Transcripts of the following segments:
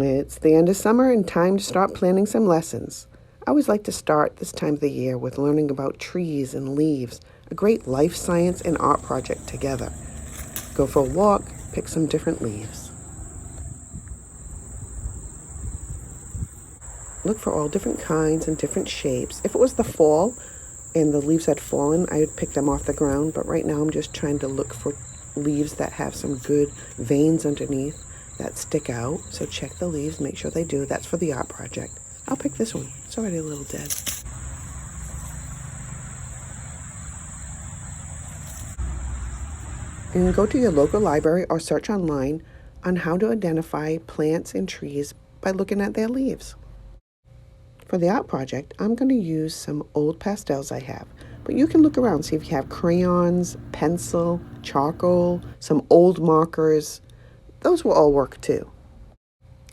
It's the end of summer and time to start planning some lessons. I always like to start this time of the year with learning about trees and leaves, a great life science and art project together. Go for a walk, pick some different leaves. Look for all different kinds and different shapes. If it was the fall and the leaves had fallen, I would pick them off the ground, but right now I'm just trying to look for leaves that have some good veins underneath that stick out. So check the leaves, make sure they do. That's for the art project. I'll pick this one. It's already a little dead. And go to your local library or search online on how to identify plants and trees by looking at their leaves. For the art project, I'm going to use some old pastels I have. But you can look around, see if you have crayons, pencil, charcoal, some old markers. Those will all work too.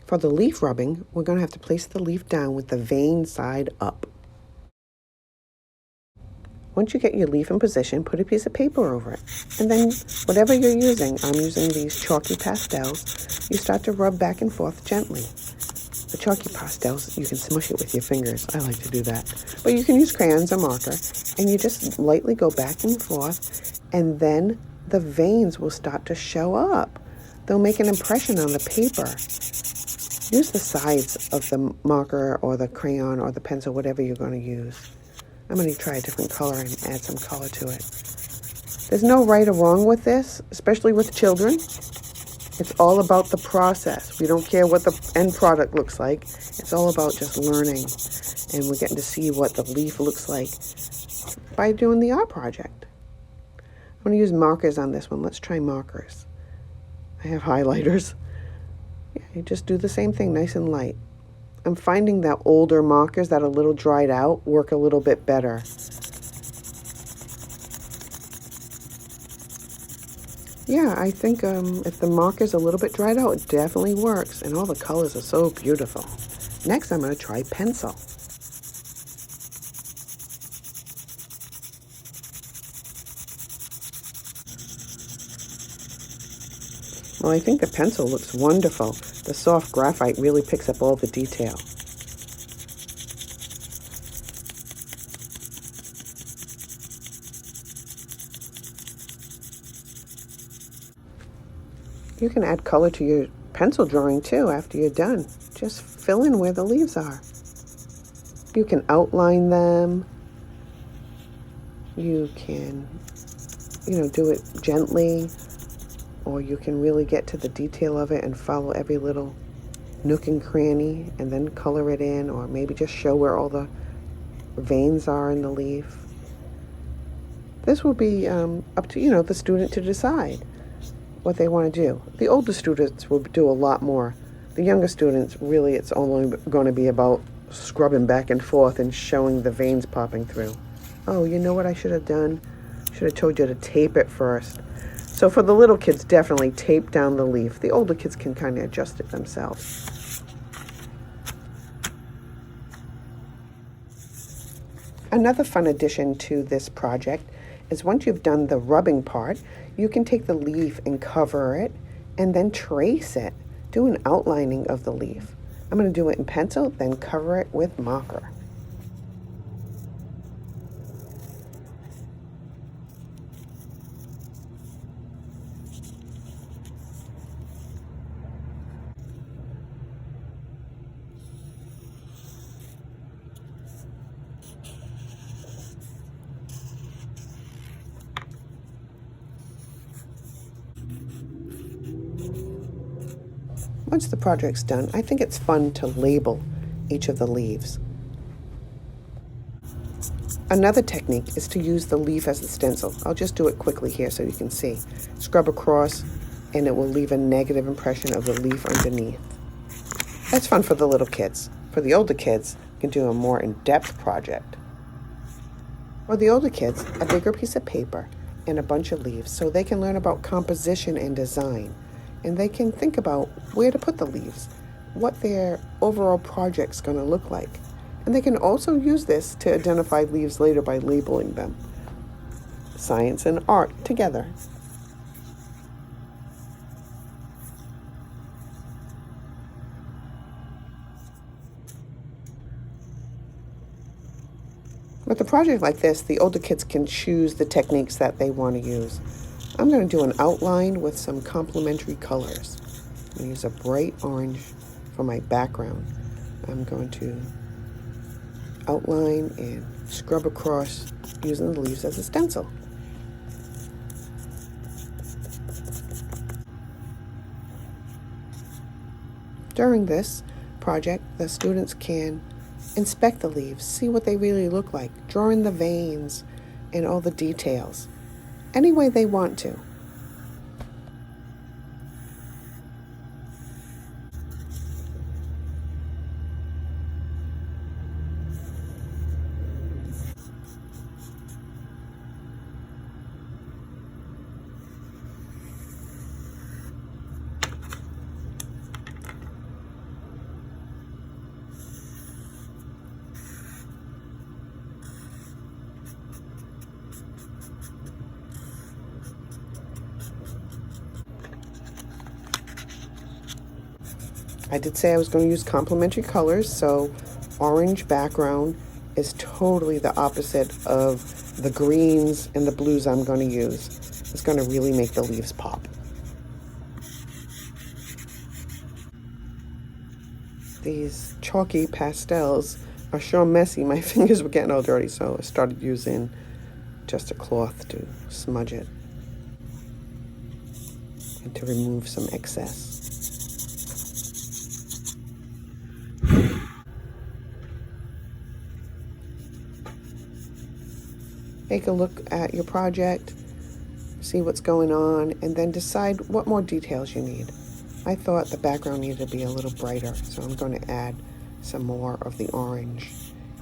For the leaf rubbing, we're going to have to place the leaf down with the vein side up. Once you get your leaf in position, put a piece of paper over it. And then whatever you're using, I'm using these chalky pastels, you start to rub back and forth gently. The chalky pastels, you can smush it with your fingers. I like to do that. But you can use crayons or marker, and you just lightly go back and forth, and then the veins will start to show up. They'll make an impression on the paper. Use the sides of the marker or the crayon or the pencil, whatever you're going to use. I'm going to try a different color and add some color to it. There's no right or wrong with this, especially with children. It's all about the process. We don't care what the end product looks like. It's all about just learning. And we're getting to see what the leaf looks like by doing the art project. I'm going to use markers on this one. Let's try markers. I have highlighters. Yeah, you just do the same thing, nice and light. I'm finding that older markers that are a little dried out work a little bit better. Yeah, I think if the marker's a little bit dried out, it definitely works. And all the colors are so beautiful. Next, I'm going to try pencil. Well, I think the pencil looks wonderful. The soft graphite really picks up all the detail. You can add color to your pencil drawing too after you're done. Just fill in where the leaves are. You can outline them. You can, do it gently, or you can really get to the detail of it and follow every little nook and cranny and then color it in, or maybe just show where all the veins are in the leaf. This will be up to, the student to decide what they want to do. The older students will do a lot more. The younger students, really, it's only going to be about scrubbing back and forth and showing the veins popping through. Oh, you know what I should have done? Should have told you to tape it first. So for the little kids, definitely tape down the leaf. The older kids can kind of adjust it themselves. Another fun addition to this project is once you've done the rubbing part, you can take the leaf and cover it and then trace it. Do an outlining of the leaf. I'm going to do it in pencil, then cover it with marker. Once the project's done, I think it's fun to label each of the leaves. Another technique is to use the leaf as the stencil. I'll just do it quickly here so you can see. Scrub across and it will leave a negative impression of the leaf underneath. That's fun for the little kids. For the older kids, you can do a more in-depth project. For the older kids, a bigger piece of paper and a bunch of leaves so they can learn about composition and design. And they can think about where to put the leaves, what their overall project's going to look like. And they can also use this to identify leaves later by labeling them. Science and art together. With a project like this, the older kids can choose the techniques that they want to use. I'm going to do an outline with some complementary colors. I'm going to use a bright orange for my background. I'm going to outline and scrub across using the leaves as a stencil. During this project, the students can inspect the leaves, see what they really look like, draw in the veins and all the details, any way they want to. I did say I was going to use complementary colors, so orange background is totally the opposite of the greens and the blues I'm going to use. It's going to really make the leaves pop. These chalky pastels are sure messy. My fingers were getting all dirty, so I started using just a cloth to smudge it and to remove some excess. Take a look at your project, see what's going on, and then decide what more details you need. I thought the background needed to be a little brighter, so I'm going to add some more of the orange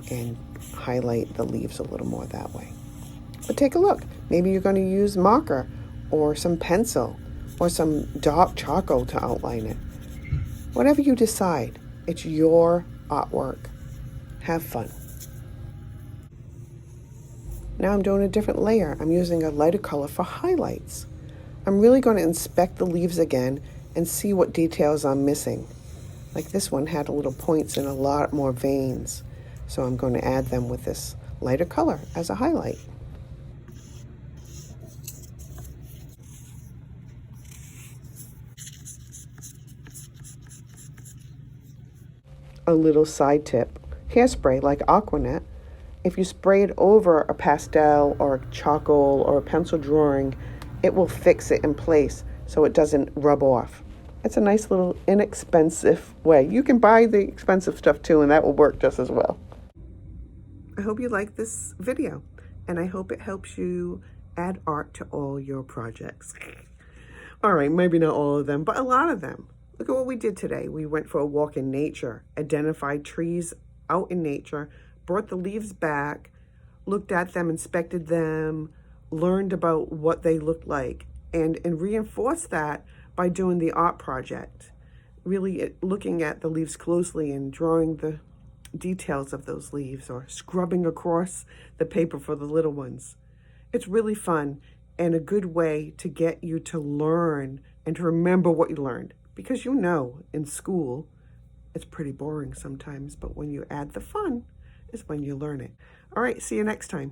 and highlight the leaves a little more that way. But take a look. Maybe you're going to use marker or some pencil or some dark charcoal to outline it. Whatever you decide, it's your artwork. Have fun. Now I'm doing a different layer. I'm using a lighter color for highlights. I'm really going to inspect the leaves again and see what details I'm missing. Like this one had a little points and a lot more veins. So I'm going to add them with this lighter color as a highlight. A little side tip. Hairspray like Aquanet, if you spray it over a pastel or a charcoal or a pencil drawing, it will fix it in place so it doesn't rub off. It's a nice little inexpensive way. You can buy the expensive stuff too, and that will work just as well. I hope you like this video, and I hope it helps you add art to all your projects. All right, maybe not all of them, but a lot of them. Look at what we did today. We went for a walk in nature, identified trees out in nature, brought the leaves back, looked at them, inspected them, learned about what they looked like, and reinforced that by doing the art project. Really looking at the leaves closely and drawing the details of those leaves or scrubbing across the paper for the little ones. It's really fun and a good way to get you to learn and to remember what you learned. Because you know, in school, it's pretty boring sometimes, but when you add the fun, is when you learn it. All right, see you next time.